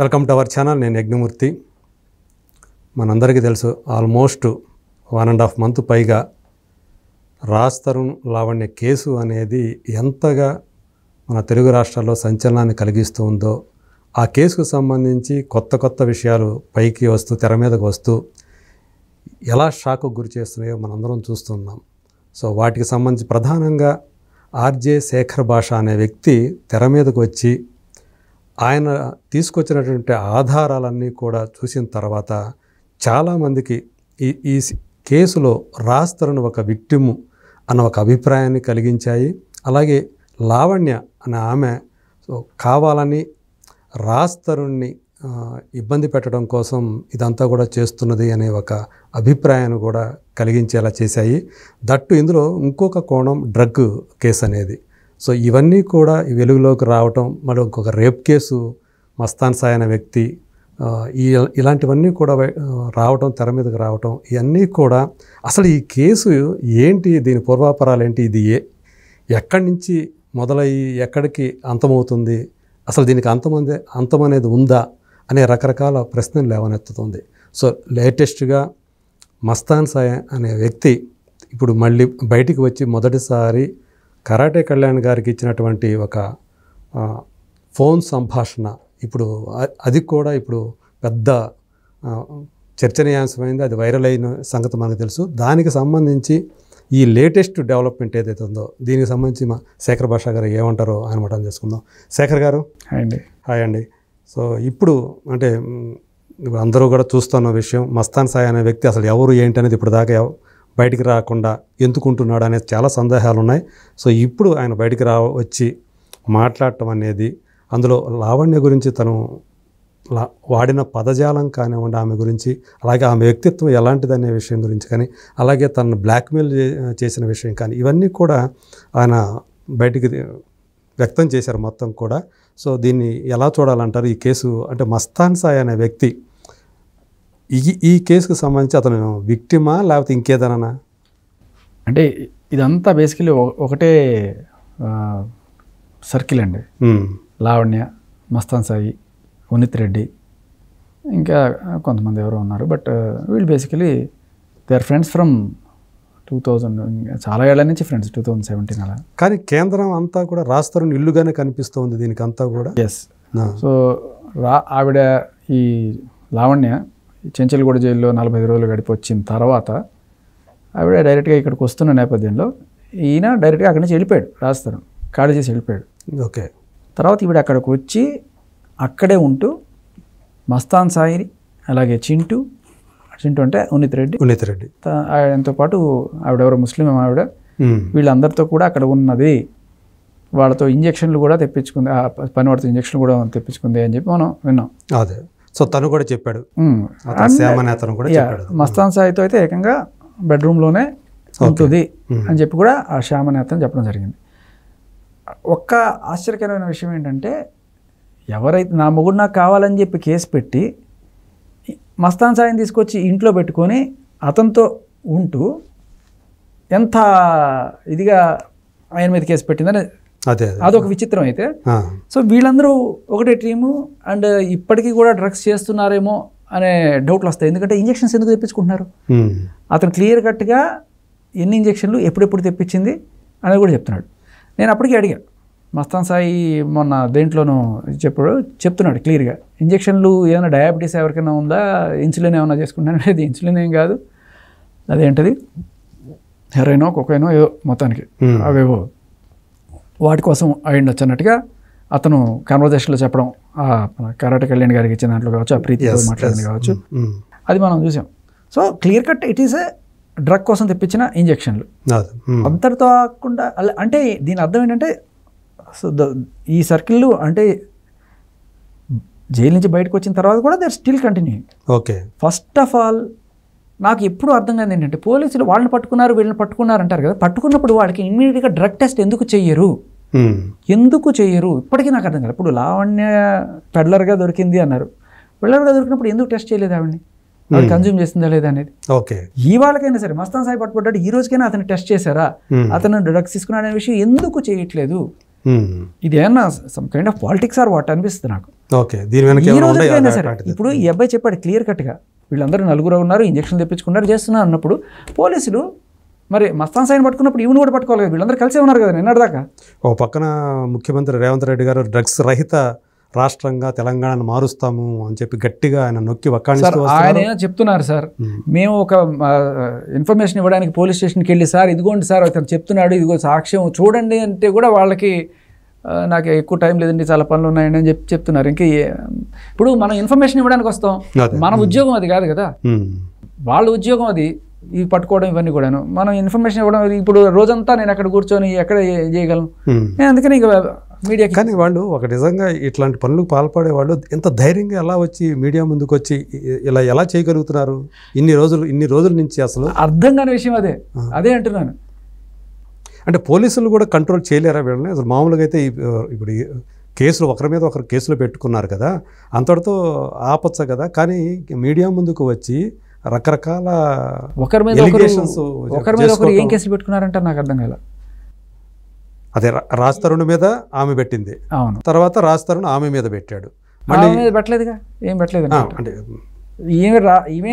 Welcome to our channel. నేను యజ్ఞమూర్తి. మనందరికీ తెలుసు, ఆల్మోస్ట్ 1.5 month పైగా రాజ్ తరుణ్ లావణ్య కేసు అనేది ఎంతగా మన తెలుగు రాష్ట్రాల్లో సంచలనాన్ని కలిగిస్తూ ఉందో, ఆ కేసుకు సంబంధించి కొత్త విషయాలు పైకి వస్తూ తెర మీదకు వస్తూ ఎలా షాక్కు గురి చేస్తున్నాయో మనందరం చూస్తున్నాం. సో వాటికి సంబంధించి ప్రధానంగా ఆర్జే శేఖర్ భాష అనే వ్యక్తి తెర మీదకు వచ్చి ఆయన తీసుకొచ్చినటువంటి ఆధారాలన్నీ కూడా చూసిన తర్వాత చాలామందికి ఈ కేసులో రాజ్ తరుణ్ ఒక విక్టిము అన్న ఒక అభిప్రాయాన్ని కలిగించాయి. అలాగే లావణ్య అనే ఆమె కావాలని రాజ్ తరుణ్ని ఇబ్బంది పెట్టడం కోసం ఇదంతా కూడా చేస్తున్నది అనే ఒక అభిప్రాయాన్ని కూడా కలిగించేలా చేశాయి. దట్టు ఇందులో ఇంకొక కోణం డ్రగ్ కేసు అనేది. సో ఇవన్నీ కూడా వెలుగులోకి రావటం, మరి ఇంకొక రేప్ కేసు మస్తాన్ సాయి అనే వ్యక్తి, ఇలాంటివన్నీ కూడా రావటం, తెర మీదకి రావటం, ఇవన్నీ కూడా అసలు ఈ కేసు ఏంటి, దీని పూర్వాపరాలు ఏంటి, ఇది ఎక్కడి నుంచి మొదలయ్యి ఎక్కడికి అంతమవుతుంది, అసలు దీనికి అంతం అనేది ఉందా అనే రకరకాల ప్రశ్నలు లేవనెత్తుతుంది. సో లేటెస్ట్గా మస్తాన్ సాయి అనే వ్యక్తి ఇప్పుడు మళ్ళీ బయటికి వచ్చి మొదటిసారి కరాటే కళ్యాణ్ గారికి ఇచ్చినటువంటి ఒక ఫోన్ సంభాషణ ఇప్పుడు అది కూడా ఇప్పుడు పెద్ద చర్చనీయాంశమైంది. అది వైరల్ అయిన సంగతి మనకు తెలుసు. దానికి సంబంధించి ఈ లేటెస్ట్ డెవలప్మెంట్ ఏదైతే ఉందో దీనికి సంబంధించి మా శేఖర్ భాష గారు ఏమంటారో ఆయన మాట చేసుకుందాం. శేఖర్ గారు హాయ్ అండి. సో ఇప్పుడు అంటే ఇప్పుడు అందరూ కూడా చూస్తున్న విషయం, మస్తాన్ సాయి అనే వ్యక్తి అసలు ఎవరు ఏంటి అనేది ఇప్పుడు దాకా బయటికి రాకుండా ఎందుకుంటున్నాడు అనేది చాలా సందేహాలు ఉన్నాయి. సో ఇప్పుడు ఆయన బయటికి వచ్చి మాట్లాడటం అనేది, అందులో లావణ్య గురించి తను వాడిన పదజాలం కానివ్వండి, ఆమె గురించి, అలాగే ఆమె వ్యక్తిత్వం ఎలాంటిదనే విషయం గురించి కానీ, అలాగే తనను బ్లాక్మెయిల్ చేసిన విషయం కానీ, ఇవన్నీ కూడా ఆయన బయటికి వ్యక్తం చేశారు మొత్తం కూడా. సో దీన్ని ఎలా చూడాలంటారు? ఈ కేసు అంటే మస్తాన్ సాయి అనే వ్యక్తి ఈ కేసుకు సంబంధించి అతను విక్టిమా లేకపోతే ఇంకేదైనా? అంటే ఇదంతా బేసికలీ ఒకటే సర్కిల్ అండి. లావణ్య, మస్తాన్ సాయి, ఉనిత్ రెడ్డి, ఇంకా కొంతమంది ఎవరో ఉన్నారు. బట్ వీళ్ళు basically they are friends from 2000, చాలా ఏళ్ల నుంచి ఫ్రెండ్స్, 2017 అలా. కానీ కేంద్రం అంతా కూడా రాజ్ తరుణ్ ఇల్లుగానే కనిపిస్తుంది దీనికి అంతా కూడా. ఎస్. సో ఆవిడ ఈ లావణ్య చెంచల్గూడ జైల్లో 45 రోజులు గడిపి వచ్చిన తర్వాత ఆవిడ డైరెక్ట్గా ఇక్కడికి వస్తున్న నేపథ్యంలో ఈయన డైరెక్ట్గా అక్కడి నుంచి వెళ్ళిపోయాడు. రాజ్ తరుణ్ ఖాళీ చేసి వెళ్ళిపోయాడు. ఓకే. తర్వాత ఈవిడ అక్కడికి వచ్చి అక్కడే ఉంటూ మస్తాన్ సాయి, అలాగే చింటూ అంటే ఉనిత్ రెడ్డి ఆయనతో పాటు ఆవిడెవరో ముస్లిం ఆవిడ, వీళ్ళందరితో కూడా అక్కడ ఉన్నది. వాళ్ళతో ఇంజక్షన్లు కూడా తెప్పించుకుంది, పనివాడితో ఇంజక్షన్లు కూడా తెప్పించుకుంది అని చెప్పి మనం విన్నాం. అదే. సో తను కూడా చెప్పాడు, మస్తాన్ సాయితో అయితే ఏకంగా బెడ్రూమ్లోనే ఉంటుంది అని చెప్పి కూడా ఆ శ్యామనేతను చెప్పడం జరిగింది. ఒక్క ఆశ్చర్యకరమైన విషయం ఏంటంటే, ఎవరైతే నా మొగుడు నాకు కావాలని చెప్పి కేసు పెట్టి మస్తాన్ సాయిని తీసుకొచ్చి ఇంట్లో పెట్టుకొని అతనితో ఉంటూ ఎంత ఇదిగా ఆయన మీద కేసు పెట్టిందని అదొక విచిత్రం. అయితే సో వీళ్ళందరూ ఒకటే టీము అండ్ ఇప్పటికీ కూడా డ్రగ్స్ చేస్తున్నారేమో అనే డౌట్లు వస్తాయి. ఎందుకంటే ఇంజక్షన్స్ ఎందుకు తెప్పించుకుంటున్నారు? అతను క్లియర్ కట్గా ఎన్ని ఇంజక్షన్లు ఎప్పుడెప్పుడు తెప్పించింది అనేది కూడా చెప్తున్నాడు. నేను అప్పటికీ అడిగా, మస్తాన్ సాయి మొన్న దేంట్లోనూ చెప్తున్నాడు క్లియర్గా, ఇంజక్షన్లు ఏమైనా డయాబెటీస్ ఎవరికైనా ఉందా, ఇన్సులిన్ ఏమైనా చేసుకుంటాను అనేది. ఇన్సులిన్ ఏం కాదు, అదేంటది హెరోయినో కొకైనో ఏదో మొత్తానికి అవేవో వాటి కోసం అయ్యిండొచ్చు అన్నట్టుగా అతను కన్వర్జేషన్లో చెప్పడం, కరాటే కళ్యాణ్ గారికి ఇచ్చిన దాంట్లో కావచ్చు, ఆ ప్రీతితో మాట్లాడింది కావచ్చు, అది మనం చూసాం. So clear cut it is a drug కోసం తెప్పించిన ఇంజక్షన్లు. అంతటితో కాకుండా అంటే దీని అర్థం ఏంటంటే, సో ఈ సర్కిల్ అంటే జైలు నుంచి బయటకు వచ్చిన తర్వాత కూడా they are still continuing. Okay. First of all నాకు ఎప్పుడు అర్థం కాదు ఏంటంటే, పోలీసులు వాళ్ళని పట్టుకున్నారు వీళ్ళని పట్టుకున్నారు అంటారు కదా, పట్టుకున్నప్పుడు వాళ్ళకి ఇమ్మీడియట్గా డ్రగ్ టెస్ట్ ఎందుకు చెయ్యరు? ఇప్పటికీ నాకు అర్థం కాదు. ఇప్పుడు లావణ్య పెడ్లర్గా దొరికింది అన్నారు, పెడ్లర్గా దొరికినప్పుడు ఎందుకు టెస్ట్ చేయలేదు ఆవిడని, ఆవిడ కన్జ్యూమ్ చేస్తుందా లేదా అనేది? ఓకే. ఈ వాళ్ళకైనా సరే మస్తాన్ సాయి పట్టుబడ్డాడు, ఈ రోజుకైనా అతను టెస్ట్ చేశారా, అతను డ్రగ్స్ తీసుకున్నాడు అనే విషయం ఎందుకు చేయట్లేదు? ఇది ఏమన్నా some kind of politics or what అనిపిస్తుంది నాకు. ఓకే, దీని వెనక ఈ ఏమైనా రోజుకైనా ఉన్నాయా? సరే ఇప్పుడు ఈ అబ్బాయి చెప్పాడు క్లియర్ కట్గా, వీళ్ళందరూ నలుగురు ఉన్నారు, ఇంజక్షన్ తెప్పించుకున్నారు, చేస్తున్నారు అన్నప్పుడు పోలీసులు మరి మస్తాన్ సాయిని పట్టుకున్నప్పుడు ఈవెన్ కూడా పట్టుకోవాలి కదా, వీళ్ళందరూ కలిసే ఉన్నారు కదా నిన్నటిదాకా. ఓ పక్కన ముఖ్యమంత్రి రేవంత్ రెడ్డి గారు డ్రగ్స్ రహిత రాష్ట్రంగా తెలంగాణను మారుస్తాము అని చెప్పి గట్టిగా ఆయన నొక్కి వక్కాణిస్తూ ఆయన చెప్తున్నారు సార్, మేము ఒక ఇన్ఫర్మేషన్ ఇవ్వడానికి పోలీస్ స్టేషన్కి వెళ్ళి సార్ ఇదిగోండి సార్ అతను చెప్తున్నాడు, ఇదిగో సాక్ష్యం చూడండి అంటే కూడా వాళ్ళకి నాకు ఎక్కువ టైం లేదండి చాలా పనులు ఉన్నాయండి అని చెప్తున్నారు. ఇంకా ఇప్పుడు మనం ఇన్ఫర్మేషన్ ఇవ్వడానికి వస్తాం, మన ఉద్యోగం అది కాదు కదా, వాళ్ళ ఉద్యోగం అది ఇవి పట్టుకోవడం ఇవన్నీ కూడాను. మనం ఇన్ఫర్మేషన్ ఇవ్వడం, ఇప్పుడు రోజంతా నేను అక్కడ కూర్చొని ఎక్కడ చేయగలను, నేను అందుకని ఇక మీడియా. కానీ వాళ్ళు ఒక నిజంగా ఇట్లాంటి పనులకు పాల్పడే వాళ్ళు ఎంత ధైర్యంగా ఎలా వచ్చి మీడియా ముందుకు వచ్చి ఇలా ఎలా చేయగలుగుతున్నారు ఇన్ని రోజుల నుంచి? అసలు అర్థం కాని విషయం అదే అంటున్నాను. అంటే పోలీసులు కూడా కంట్రోల్ చేయలేరా వీళ్ళని? అసలు మామూలుగా అయితే ఇప్పుడు కేసులు ఒకరి మీద ఒకరు కేసులు పెట్టుకున్నారు కదా, అంతటితో ఆపచ్చు కదా, కానీ మీడియా ముందుకు వచ్చి రకరకాల ఒకరి మీద ఒకరు ఏం కేసులు పెట్టుకున్నారంటే నాకు అర్థం కాల. అదే రాజ్ తరుణ్ మీద ఆమె పెట్టింది, అవును, తర్వాత రాజ్ తరుణ్ ఆమె మీద పెట్టాడు, పెట్టలేదుగా, ఏం పెట్టలేదు. అంటే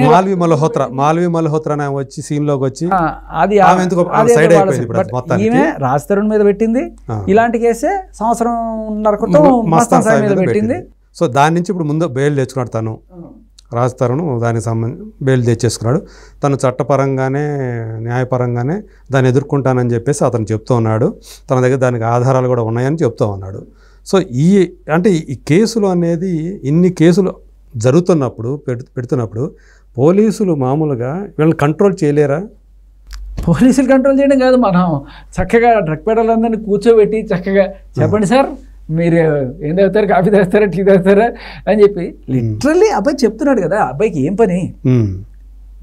మాల్వి మల్హోత్రా వచ్చి సీన్ లోకి వచ్చి రాజ్ తరుణ్ మీద పెట్టింది ఇలాంటి కేసే, సంవత్సరంన్నర క్రితం మస్తాన్ సాయి మీద పెట్టింది. సో దాని నుంచి ఇప్పుడు ముందు బెయిల్ తెచ్చుకున్నాడు తను, రాజ్ తరుణ్ దానికి సంబంధించి బెయిల్ తెచ్చేసుకున్నాడు. తను చట్టపరంగానే న్యాయపరంగానే దాన్ని ఎదుర్కొంటానని చెప్పేసి అతను చెప్తూ ఉన్నాడు. తన దగ్గర దానికి ఆధారాలు కూడా ఉన్నాయని చెప్తూ ఉన్నాడు. సో ఈ కేసులు అనేది ఇన్ని కేసులు జరుగుతున్నప్పుడు పెడుతున్నప్పుడు పోలీసులు మామూలుగా వీళ్ళని కంట్రోల్ చేయలేరా? పోలీసులు కంట్రోల్ చేయడం కాదు, మనం చక్కగా డ్రగ్ పెడలందరినీ కూర్చోబెట్టి చక్కగా చెప్పండి సార్ మీరు ఏం తాగుతారు, కాఫీ తాగుతారా, టీ తాగుతారా అని చెప్పి లిటరల్లీ అబ్బాయి చెప్తున్నాడు కదా. అబ్బాయికి ఏం పని,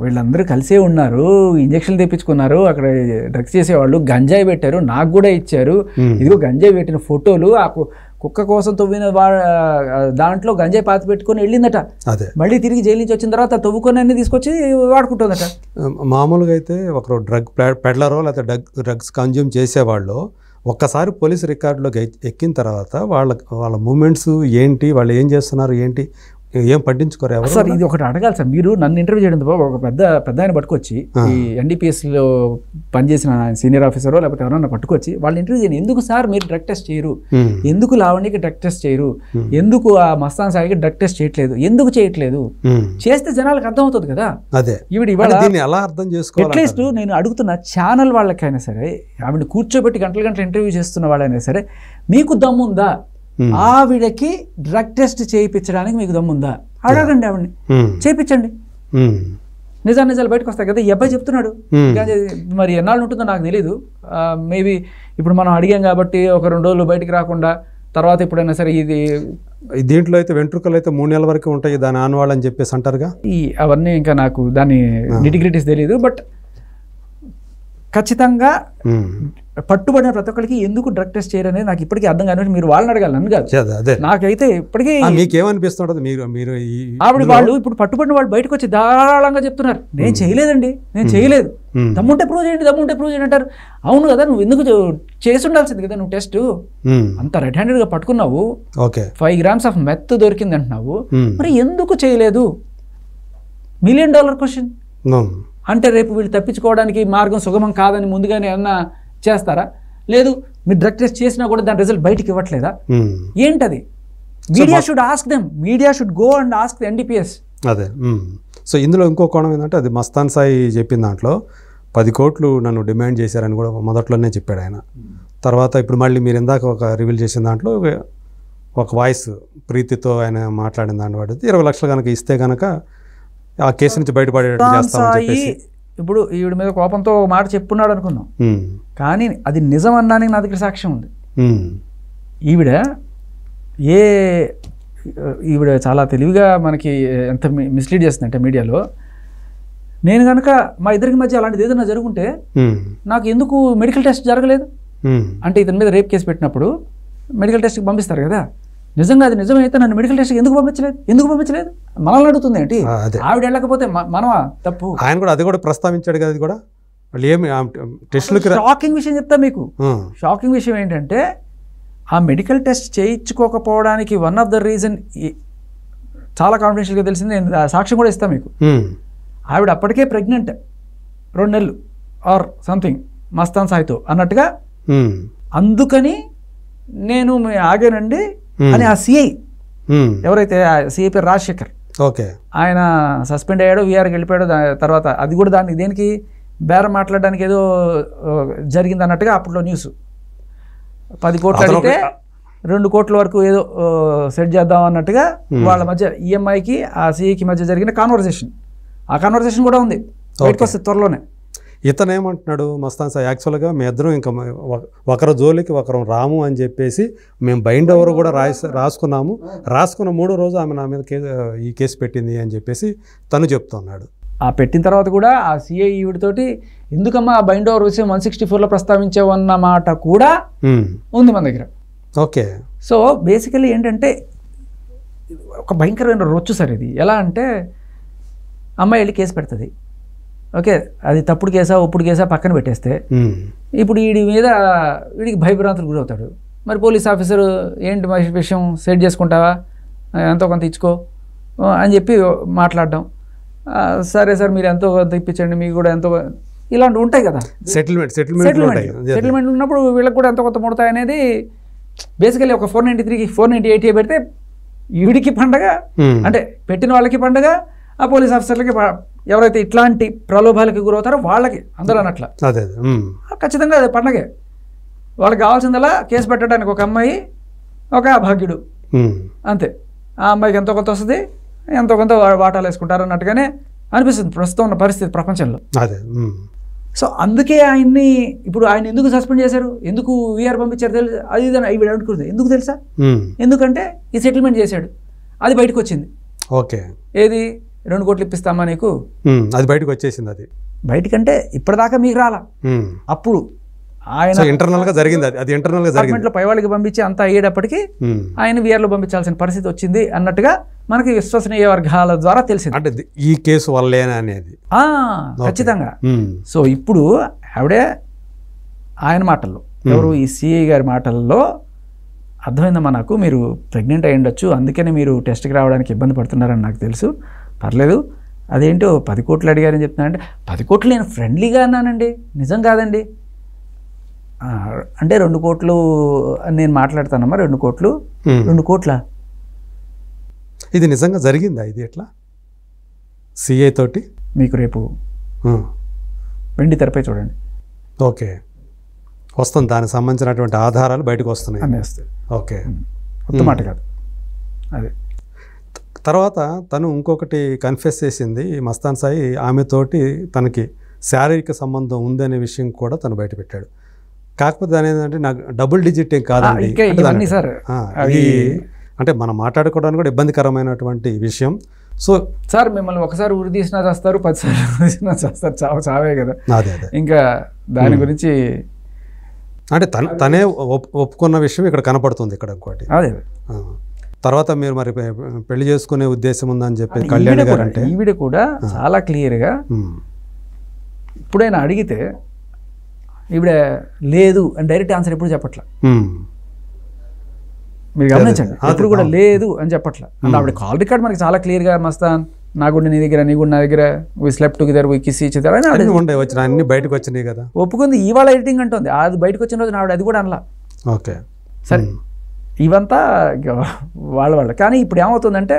వీళ్ళందరూ కలిసే ఉన్నారు, ఇంజక్షన్లు తెప్పించుకున్నారు, అక్కడ డ్రగ్స్ చేసేవాళ్ళు గంజాయి పెట్టారు, నాకు కూడా ఇచ్చారు, ఇదిగో గంజాయి పెట్టిన ఫోటోలు, ఆ కుక్క కోసం తవ్విన దాంట్లో గంజాయి పాతి పెట్టుకొని వెళ్ళిందట, మళ్ళీ తిరిగి జైలు నుంచి వచ్చిన తర్వాత తవ్వుకొని అన్ని తీసుకొచ్చి వాడుకుంటుందట. మామూలుగా అయితే ఒకరు డ్రగ్ పెడ్లరో లేకపోతే డ్రగ్స్ కన్జ్యూమ్ చేసేవాళ్ళు ఒక్కసారి పోలీస్ రికార్డులోకి ఎక్కిన తర్వాత వాళ్ళ మూమెంట్స్ ఏంటి, వాళ్ళు ఏం చేస్తున్నారు ఏంటి ఏం పట్టించుకోరు ఎవరు. సార్ ఇది ఒకటి అడగాలి సార్, మీరు నన్ను ఇంటర్వ్యూ చేయడం తప్ప ఒక పెద్ద ఆయన పట్టుకొచ్చి ఈ ఎన్డీపీఎస్లో పనిచేసిన సీనియర్ ఆఫీసరో లేకపోతే ఎవరన్నా పట్టుకొచ్చి వాళ్ళు ఇంటర్వ్యూ చేయండి, ఎందుకు సార్ మీరు డ్రగ్ టెస్ట్ చేయరు, ఎందుకు లావణ్యకి డ్రగ్ టెస్ట్ చేయరు, ఎందుకు ఆ మస్తాన్ సాయికి డ్రగ్ టెస్ట్ చేయట్లేదు, ఎందుకు చేయట్లేదు, చేస్తే జనాలకు అర్థమవుతుంది కదా. అదే ఇవాళ ఎలా అర్థం చేసుకోవాలి. అట్లీస్ట్ నేను అడుగుతున్న ఛానల్ వాళ్ళకైనా సరే, ఆవిడ కూర్చోబెట్టి గంటల ఇంటర్వ్యూ చేస్తున్న వాళ్ళైనా సరే, మీకు దమ్ముందా ఆవిడకి డ్రగ్ టెస్ట్ చేయించడానికి మీకు దమ్ముందా అడగండి, ఆవిడని చేయించండి, నిజాలు బయటకు వస్తాయి కదా. ఈ అబ్బాయి చెప్తున్నాడు, మరి ఎన్నాళ్ళు ఉంటుందో నాకు తెలీదు, మేబీ ఇప్పుడు మనం అడిగాం కాబట్టి ఒక 2 రోజులు బయటికి రాకుండా తర్వాత ఎప్పుడైనా సరే దీంట్లో అయితే వెంట్రుకలు అయితే 3 నెలల వరకు ఉంటాయి దాని ఆనవాళ్ళు అని చెప్పేసి అంటారుగా. అవన్నీ ఇంకా నాకు దాని నిటిగ్రిటీస్ తెలీదు, బట్ ఖచ్చితంగా పట్టుబడిన ప్రతి ఒక్కరికి ఎందుకు డ్రగ్ టెస్ట్ చేయరనేది నాకు ఇప్పటికీ అర్థం కాదు. మీరు వాళ్ళని అడగాలి, నన్ను కాదు. నాకైతే ఇప్పటికీ మీకేమనిపిస్తుంటది, మీరు ఆవిడ వాళ్ళు ఇప్పుడు పట్టుబడిన వాళ్ళు బయటకు వచ్చి ధారాళంగా చెప్తున్నారు, నేను చేయలేదండి, నేను చేయలేదు, దమ్ముంటే ప్రూవ్ చేయండి అంటారు. అవును కదా, నువ్వు ఎందుకు చేసి ఉండాల్సింది కదా, నువ్వు టెస్ట్ అంత రెడ్ హ్యాండెడ్ గా పట్టుకున్నావు, 5 grams ఆఫ్ మెత్ దొరికింది అంటున్నావు, మరి ఎందుకు చేయలేదు? $1 million క్వశ్చన్. అంటే రేపు వీళ్ళు తప్పించుకోవడానికి మార్గం సుగమం కాదని ముందుగానే ఏమన్నా చేస్తారా? లేదు, మీరు డ్రగ్ టెస్ట్ చేసినా కూడా దాని రిజల్ట్ బయటికి ఇవ్వట్లేదా? ఏంటది? Media should ask them, media should go and ask the NDPS. అదే. సో ఇందులో ఇంకో కోణం ఏంటంటే, అది మస్తాన్ సాయి చెప్పిన దాంట్లో 10 కోట్లు నన్ను డిమాండ్ చేశారని కూడా మొదట్లోనే చెప్పాడు ఆయన. తర్వాత ఇప్పుడు మళ్ళీ మీరు ఇందాక ఒక రివీల్ చేసిన దాంట్లో ఒక వాయిస్ ప్రీతితో ఆయన మాట్లాడిన దాన్ని బట్టి 20 లక్షలు కనుక ఇస్తే కనుక ఆ కేసు నుంచి బయటపడేటట్టు చేస్తామని చెప్పేసి ఇప్పుడు ఈవిడ మీద కోపంతో మాట చెప్పున్నాడు అనుకుందాం, కానీ అది నిజం అన్నానికి నా దగ్గర సాక్ష్యం ఉంది. ఈవిడ చాలా తెలివిగా మనకి ఎంత మిస్లీడ్ చేస్తుందంటే మీడియాలో, నేను కనుక మా ఇద్దరికి మధ్య అలాంటిది ఏదైనా జరుగుంటే నాకు ఎందుకు మెడికల్ టెస్ట్ జరగలేదు అంటే, ఇతని మీద రేప్ కేసు పెట్టినప్పుడు మెడికల్ టెస్ట్కి పంపిస్తారు కదా, నిజంగా అది నిజమైతే నన్ను మెడికల్ టెస్ట్ ఎందుకు పంపించలేదు మనల్ని అడుగుతుంది ఏంటి? ఆవిడ వెళ్ళకపోతే మనమా తప్పు? ఆయన కూడా అది కూడా ప్రస్తావించాడు కదా. అది కూడా వాళ్ళు ఏమి టెస్టులకి షాకింగ్ విషయం చెప్తా మీకు. షాకింగ్ విషయం ఏంటంటే, ఆ మెడికల్ టెస్ట్ చేయించుకోకపోవడానికి వన్ ఆఫ్ ద రీజన్ చాలా కాన్ఫిడెన్షియల్గా తెలిసింది, నేను సాక్ష్యం కూడా ఇస్తాను మీకు. ఆవిడ అప్పటికే ప్రెగ్నెంట్ 2 నెలలు ఆర్ సంథింగ్ మస్తాన్ సాయితో అన్నట్టుగా, అందుకని నేను ఆగానండి అని ఆ సిఐ ఎవరైతే సిఐ పేరు రాజశేఖర్, ఓకే, ఆయన సస్పెండ్ అయ్యాడు, వీఆర్కి వెళ్ళిపోయాడు. తర్వాత అది కూడా దానికి దేనికి బేరం మాట్లాడడానికి ఏదో జరిగింది అన్నట్టుగా అప్పట్లో న్యూస్. 10 కోట్లు అడిగితే 2 కోట్ల వరకు ఏదో సెట్ చేద్దాం అన్నట్టుగా వాళ్ళ మధ్య ఈఎంఐకి ఆ సిఐకి మధ్య జరిగిన కాన్వర్జేషన్, ఆ కాన్వర్జేషన్ కూడా ఉంది, బయటకు వస్తుంది త్వరలోనే. ఇతను ఏమంటున్నాడు మస్తాన్ సాయి, యాక్చువల్గా మీ ఇద్దరం ఇంకా ఒకరి జోలికి ఒకరం రాము అని చెప్పేసి మేము బైండ్ ఓవర్ కూడా రాసుకున్నాము, రాసుకున్న 3వ రోజు ఆమె నా మీద ఈ కేసు పెట్టింది అని చెప్పేసి తను చెప్తున్నాడు. ఆ పెట్టిన తర్వాత కూడా ఆ సిఐ ఈవిడితోటి ఎందుకమ్మా ఆ బైండ్ ఓవర్ విషయం 164లో ప్రస్తావించావన్న మాట కూడా ఉంది మన దగ్గర. ఓకే, సో బేసికలీ ఏంటంటే ఒక భయంకరమైన రొచ్చు సార్ ఇది. ఎలా అంటే అమ్మాయి వెళ్ళి కేసు పెడుతుంది, ఓకే, అది తప్పుడు కేసా ఒప్పుడు కేసా పక్కన పెట్టేస్తే ఇప్పుడు వీడికి భయభ్రాంతులు గురవుతాడు. మరి పోలీస్ ఆఫీసరు ఏంటి విషయం సెట్ చేసుకుంటావా, ఎంతో కొంత ఇచ్చుకో అని చెప్పి మాట్లాడడం, సరే సార్ మీరు ఎంతో కొంత ఇప్పించండి, మీకు కూడా ఎంతో, ఇలాంటివి ఉంటాయి కదా, సెటిల్మెంట్ ఉన్నప్పుడు వీళ్ళకి కూడా ఎంతో కొంత ముడతాయి అనేది బేసికలీ ఒక 493కి 498 పెడితే ఈవిడికి పండగ, అంటే పెట్టిన వాళ్ళకి పండగ, ఆ పోలీస్ ఆఫీసర్లకి, ఎవరైతే ఇట్లాంటి ప్రలోభాలకి గురవుతారో వాళ్ళకి, అందరూ అన్నట్ల ఖచ్చితంగా అదే పండగే. వాళ్ళకి కావాల్సిందలా కేసు పెట్టడానికి ఒక అమ్మాయి, ఒక అభాగ్యుడు, అంతే. ఆ అమ్మాయికి ఎంతో కొంత వస్తుంది, ఎంతో కొంత వాటాలు వేసుకుంటారు అన్నట్టుగానే అనిపిస్తుంది ప్రస్తుతం ఉన్న పరిస్థితి ప్రపంచంలో. సో అందుకే ఆయన్ని ఇప్పుడు ఆయన ఎందుకు సస్పెండ్ చేశారు, ఎందుకు వీఆర్ పంపించారు తెలుసు, అది ఇవి అనుకుంది ఎందుకు తెలుసా, ఎందుకంటే ఈ సెటిల్మెంట్ చేశాడు, అది బయటకు వచ్చింది. ఓకే, ఏది 2 కోట్లు ఇప్పిస్తామా నీకు, అది బయటకు వచ్చేసింది. అది బయటకంటే ఇప్పటిదాకా మీకు రాలా, అప్పుడు ఆయన ఇంటర్నల్ గా జరిగింది, అది ఇంటర్నల్ గా జరిగింది, పై వాళ్ళకి పంపించి అంతా అయ్యేటప్పటికి ఆయన వీఆర్లో పంపించాల్సిన పరిస్థితి వచ్చింది అన్నట్టుగా మనకి విశ్వసనీయ వర్గాల ద్వారా తెలిసింది. అంటే ఈ కేసు వల్లేనా అనేది ఖచ్చితంగా. సో ఇప్పుడు ఆవిడే ఆయన మాటల్లో, ఎవరు ఈ సిఐ గారి మాటల్లో అర్థమైందమ్మా నాకు, మీరు ప్రెగ్నెంట్ అయి ఉండొచ్చు, అందుకని మీరు టెస్ట్కి రావడానికి ఇబ్బంది పడుతున్నారని నాకు తెలుసు, పర్లేదు, అదేంటో 10 కోట్లు అడిగారని చెప్తున్నానంటే 10 కోట్లు నేను ఫ్రెండ్లీగా అన్నానండి, నిజం కాదండి అంటే 2 కోట్లు నేను మాట్లాడతానమ్మా, 2 కోట్లు 2 కోట్ల ఇది నిజంగా జరిగిందా, ఇది ఎట్లా సిఐ తోటి మీకు రేపు వెండి తెరపై చూడండి. ఓకే, వస్తుంది, దానికి సంబంధించినటువంటి ఆధారాలు బయటకు వస్తున్నాయి అన్నీ వస్తాయి. ఓకే, కొత్త మాట కాదు అదే. తర్వాత తను ఇంకొకటి కన్ఫెస్ చేసింది మస్తాన్ సాయి, ఆమెతోటి తనకి శారీరక సంబంధం ఉందనే విషయం కూడా తను బయట పెట్టాడు. కాకపోతే దాని ఏంటంటే నాకు డబుల్ డిజిట్ ఏం కాదండి, అంటే మనం మాట్లాడుకోవడానికి కూడా ఇబ్బందికరమైనటువంటి విషయం. సో సార్ మిమ్మల్ని ఒకసారి ఉరి తీసినా చేస్తారు, 10 సార్లు తీసినా చేస్తారు, చావే కదా. అదే ఇంకా దాని గురించి అంటే తనే ఒప్పుకున్న విషయం ఇక్కడ కనపడుతుంది ఇక్కడ ఇంకోటి. అదే తర్వాత మీరు మరి పెళ్లి చేసుకునే ఉద్దేశం ఉందని చెప్పి కళ్యాణ్ గారు అంటే ఈవిడ కూడా చాలా క్లియర్గా ఇప్పుడైనా అడిగితే ఈవిడ లేదు అని డైరెక్ట్ ఆన్సర్ ఎప్పుడు చెప్పట్లా, మీరు గమనించండి, ఎప్పుడు కూడా లేదు అని చెప్పట్లా. అంటే ఆవిడ కాల్ రికార్డ్ మనకి చాలా క్లియర్గా, మస్తాన్ నా గుండె నీ దగ్గర, నీ గుండె నా దగ్గర, వి స్లెప్ట్ టుగెదర్, వి కిస్ ఈచ్ అదర్ అని వచ్చిన అన్ని బయటకు వచ్చినాయి కదా, ఒప్పుకుంది. ఇవాళ ఎడిటింగ్ అంటుంది, అది బయటకు వచ్చిన రోజు ఆవిడ అది కూడా అనలా. ఓకే సరే, ఇవంతా వాళ్ళ కానీ ఇప్పుడు ఏమవుతుందంటే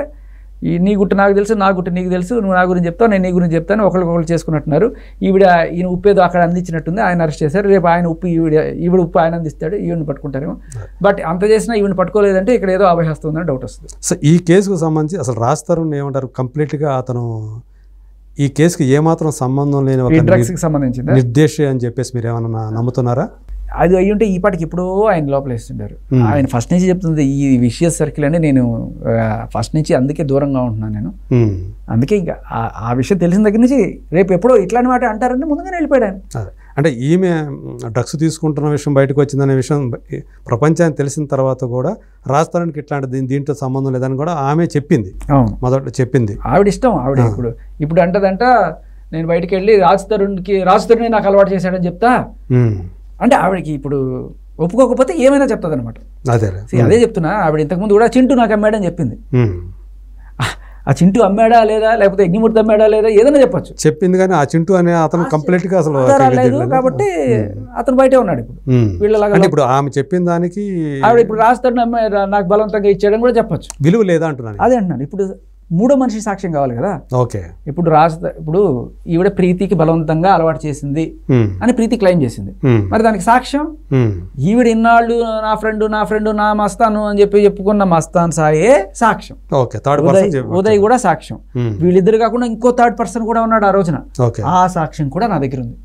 నీ గుట్టు నాకు తెలుసు, నా గుట్టు నీకు తెలుసు, నువ్వు నా గురించి చెప్తావు, నేను నీ గురించి చెప్తాను, ఒకరికొకరు చేసుకున్నట్టున్నారు. ఈయన ఉప్పేదో అక్కడ అందించినట్టుంది, ఆయన అరెస్ట్ చేశారు, రేపు ఆయన ఉప్పు ఈవిడ ఉప్పు ఆయన అందిస్తాడు, ఈవిని పట్టుకుంటారేమో. బట్ అంత చేసినా ఈవిని పట్టుకోలేదంటే ఇక్కడ ఏదో అభయహస్తుందని డౌట్ వస్తుంది. సో ఈ కేసుకు సంబంధించి అసలు రాస్తారు ఏమంటారు, కంప్లీట్గా అతను ఈ కేసుకి ఏమాత్రం సంబంధం లేని డ్రగ్స్కి సంబంధించింది నిర్దేశం అని చెప్పేసి మీరు ఏమన్నా నమ్ముతున్నారా? అది అయ్యి ఉంటే ఈ పాటికి ఎప్పుడో ఆయన లోపల వేస్తుంటారు. ఆయన ఫస్ట్ నుంచి చెప్తుంది ఈ విషియస్ సర్కిల్ అంటే నేను ఫస్ట్ నుంచి అందుకే దూరంగా ఉంటున్నాను నేను, అందుకే ఇంకా ఆ విషయం తెలిసిన దగ్గర నుంచి రేపు ఎప్పుడో ఇట్లాంటి మాట అంటారంటే ముందుగానే వెళ్ళిపోయాడు ఆయన. అంటే ఈమె డ్రగ్స్ తీసుకుంటున్న విషయం బయటకు వచ్చిందనే విషయం ప్రపంచానికి తెలిసిన తర్వాత కూడా రాజస్థానానికి ఇట్లాంటి దీంట్లో సంబంధం లేదని కూడా ఆమె చెప్పింది, మొదట చెప్పింది. ఆవిడ ఇష్టం, ఆవిడ ఇప్పుడు అంటదంట నేను బయటకు వెళ్ళి రాజ్ తరుణ్ని నాకు అలవాటు చేశాడని చెప్తా అంటే ఆవిడకి ఇప్పుడు ఒప్పుకోకపోతే ఏమైనా చెప్తుంది అనమాట. అదే చెప్తున్నా, ఆవిడ ఇంతకుముందు కూడా చింటూ నాకు అమ్మాడని చెప్పింది. ఆ చింటూ అమ్మాడా లేదా, లేకపోతే యజ్ఞమూర్తి అమ్మాడా లేదా, ఏదైనా చెప్పొచ్చు. చెప్పింది కానీ ఆ చింటూ అనే అతను కంప్లీట్ గా అసలు లేదు కాబట్టి అతను బయటే ఉన్నాడు ఇప్పుడు. వీళ్ళలాగా ఇప్పుడు ఆమె చెప్పిన దానికి ఆవిడ ఇప్పుడు రాస్తాడు అమ్మాయి నాకు బలవంతంగా ఇచ్చాడని కూడా చెప్పొచ్చు. విలువ లేదా అంటున్నాను. అదే అంటున్నాను. ఇప్పుడు మూడో మనిషి సాక్ష్యం కావాలి కదా. ఓకే, ఇప్పుడు ఇప్పుడు ఈవిడ ప్రీతికి బలవంతంగా అలవాటు చేసింది అని ప్రీతి క్లెయిమ్ చేసింది. మరి దానికి సాక్ష్యం ఈవిడ ఇన్నాళ్ళు నా ఫ్రెండ్ నా మస్తాను అని చెప్పుకున్న మస్తాన్ సాయే సాక్ష్యం. ఉదయ్ కూడా సాక్ష్యం. వీళ్ళిద్దరు కాకుండా ఇంకో థర్డ్ పర్సన్ కూడా ఉన్నాడు ఆ రోజున. ఆ సాక్ష్యం కూడా నా దగ్గర ఉంది.